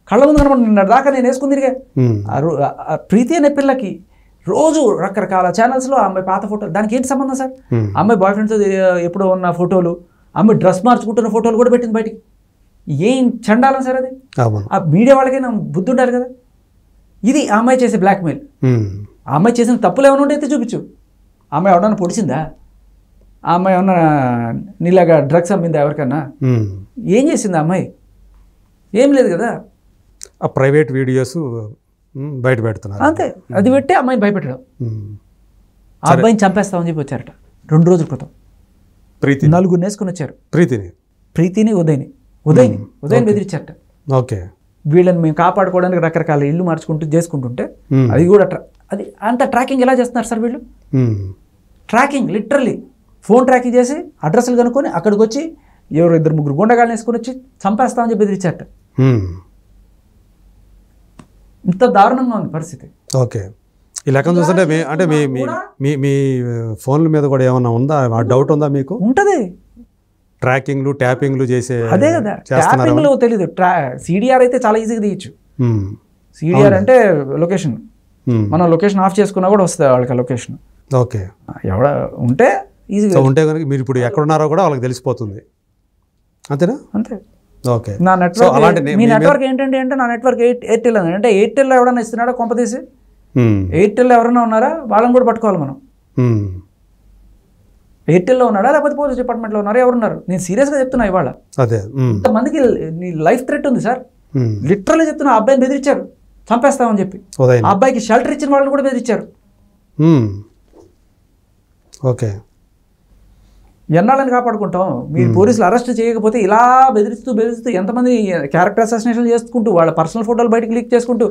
కళ్ళ ముందు కనబడి నిన్న దాకా నేను వేసుకుని తిరిగా. ప్రీతి అనే పిల్లకి రోజు రకరకాల ఛానల్స్లో అమ్మాయి పాత ఫోటోలు, దానికి ఏంటి సంబంధం సార్? అమ్మాయి బాయ్ ఫ్రెండ్తో ఎప్పుడో ఉన్న ఫోటోలు, అమ్మాయి డ్రెస్ మార్చుకుంటున్న ఫోటోలు కూడా పెట్టింది బయటికి. ఏం చండాలం సార్ అది? ఆ మీడియా వాళ్ళకైనా బుద్ధి ఉండాలి కదా. ఇది ఆ అమ్మాయి చేసే బ్లాక్మెయిల్. ఆ అమ్మాయి చేసిన తప్పులు ఏమైనా ఉంటే అయితే చూపించు. ఆ అమ్మాయి ఎవరన్నా పొడిచిందా? ఆ అమ్మాయి ఏమన్నా నీలాగా డ్రగ్స్ అమ్మిందా ఎవరికన్నా? ఏం చేసింది ఆ అమ్మాయి? ఏం లేదు కదా. ఆ ప్రైవేట్ వీడియోస్ బయట పెడుతున్నారు అంతే. అది పెట్టి అమ్మాయిని భయపెట్టడం. ఆ అబ్బాయిని చంపేస్తామని చెప్పి వచ్చారట 2 రోజుల క్రితం. ప్రీతి 4 వేసుకుని వచ్చారు. ప్రీతిని ఉదయని బెదిరించారట. ఓకే. వీళ్ళని మేము కాపాడుకోవడానికి రకరకాల ఇల్లు మార్చుకుంటూ చేసుకుంటుంటే అది కూడా అది అంత ట్రాకింగ్ ఎలా చేస్తున్నారు సార్ వీళ్ళు? ట్రాకింగ్ లిటరల్లీ ఫోన్ ట్రాకింగ్ చేసి అడ్రస్లు కనుక్కొని అక్కడికి వచ్చి 2-3 గుండగాళ్ళని వేసుకొని వచ్చి చంపేస్తామని చెప్పి బెదిరించారట. ఇంత దారుణంగా ఉంది పరిస్థితి. ఓకే. ఈ లెక్కను చూస్తుంటే అంటే మీ ఫోన్ల మీద కూడా ఏమన్నా ఉందా? ఆ డౌట్ ఉందా మీకు? ఉంటుంది. ట్రాకింగ్లు ట్యాపింగ్లు చేసే అదే కదా. ట్యాపింగ్లు తెలీదు. సిడిఆర్ అయితే చాలా ఈజీగా తీయచ్చు. సిడిఆర్ అంటే లొకేషన్, మనం లొకేషన్ ఆఫ్ చేసుకున్నా కూడా వస్తుంది వాళ్ళకి లొకేషన్. ఓకే. ఎవడ ఉంటే ఈజీగా ఉంటే కనుక మీరు ఇప్పుడు ఎక్కడున్నారో కూడా వాళ్ళకి తెలిసిపోతుంది. అంతేనా? అంతే. ఓకే. నా నెట్వర్క్, మీ నెట్వర్క్ ఏంటంటే అంటే నా నెట్వర్క్ ఎయిర్టెల్ అని అంటే ఎయిర్టెల్లో ఎవడన్నా ఇస్తున్నాడా కొంపదీసి? ఎయిర్టెల్లో ఎవరైనా ఉన్నారా వాళ్ళని కూడా పట్టుకోవాలి మనం. ఎయిర్టెల్లో ఉన్నాడా లేకపోతే పోలీస్ డిపార్ట్మెంట్లో ఉన్నారా, ఎవరున్నారు? నేను సీరియస్గా చెప్తున్నా ఇవాళ. అదే ఇంతమందికి నీ లైఫ్ థ్రెట్ ఉంది సార్. లిటరల్లీ చెప్తున్నా. ఆ అబ్బాయిని బెదిరించారు చంపేస్తామని చెప్పి. ఆ అబ్బాయికి షెల్టర్ ఇచ్చిన వాళ్ళని కూడా బెదిరించారు. ఓకే. ఎన్నాళ్ళని కాపాడుకుంటాం? మీరు పోలీసులు అరెస్ట్ చేయకపోతే ఇలా బెదిరిస్తూ ఎంతమంది క్యారెక్టర్ అసాసినేషన్ చేసుకుంటూ వాళ్ళ పర్సనల్ ఫోటోలు బయటకు లీక్ చేసుకుంటూ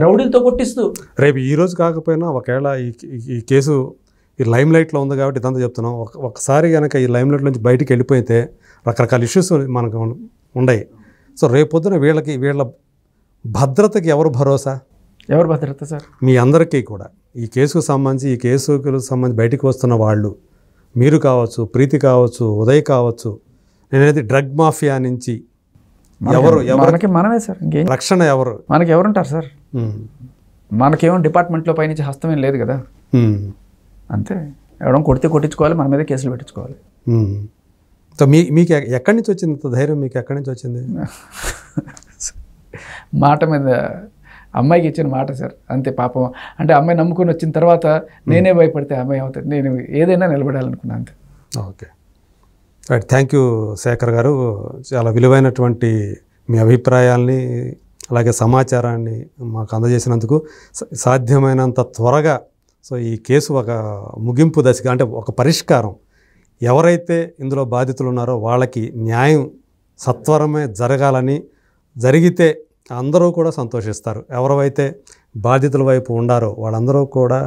రౌడీలతో కొట్టిస్తూ. రేపు ఈ రోజు కాకపోయినా ఒకవేళ ఈ కేసు ఈ లైమ్ లైట్లో ఉంది కాబట్టి ఇదంతా చెప్తున్నాం. ఒకసారి కనుక ఈ లైమ్ లైట్ నుంచి బయటికి వెళ్ళిపోతే రకరకాల ఇష్యూస్ మనకు ఉన్నాయి. సో రేపొద్దున వీళ్ళ భద్రతకి ఎవరు భరోసా? ఎవరు భద్రత సార్? మీ అందరికీ కూడా ఈ కేసుకు సంబంధించి బయటికి వస్తున్న వాళ్ళు, మీరు కావచ్చు, ప్రీతి కావచ్చు, ఉదయ్ కావచ్చు, నేనైతే డ్రగ్ మాఫియా నుంచి మనకి మనమే సార్. ఇంకేం రక్షణ ఎవరు? మనకి ఎవరుంటారు సార్? మనకేమో డిపార్ట్మెంట్లో పైనుంచి హస్తమేం లేదు కదా. అంతే. ఎవడం కొడితే కొట్టించుకోవాలి, మన మీద కేసులు పెట్టించుకోవాలి. సో మీకు ఎక్కడి నుంచి వచ్చింది ఇంత ధైర్యం? మీకు ఎక్కడి నుంచి వచ్చింది? మాట మీద అమ్మాయికి ఇచ్చిన మాట సార్. అంతే. పాపం అంటే అమ్మాయి నమ్ముకొని వచ్చిన తర్వాత నేనే భయపడితే అమ్మాయి అవుతుంది. నేను ఏదైనా నిలబడాలనుకున్నాను. అంతే. Okay. Right. Thank you Shekhar గారు. చాలా విలువైనటువంటి మీ అభిప్రాయాల్ని అలాగే సమాచారాన్ని మాకు అందజేసినందుకు. సాధ్యమైనంత త్వరగా సో ఈ కేసు ఒక ముగింపు దశగా, అంటే ఒక పరిష్కారం, ఎవరైతే ఇందులో బాధితులు ఉన్నారో వాళ్ళకి న్యాయం సత్వరమే జరగాలని, జరిగితే అందరూ కూడా సంతోషిస్తారు. ఎవరైతే బాధితుల వైపు ఉండారో వాళ్ళందరూ కూడా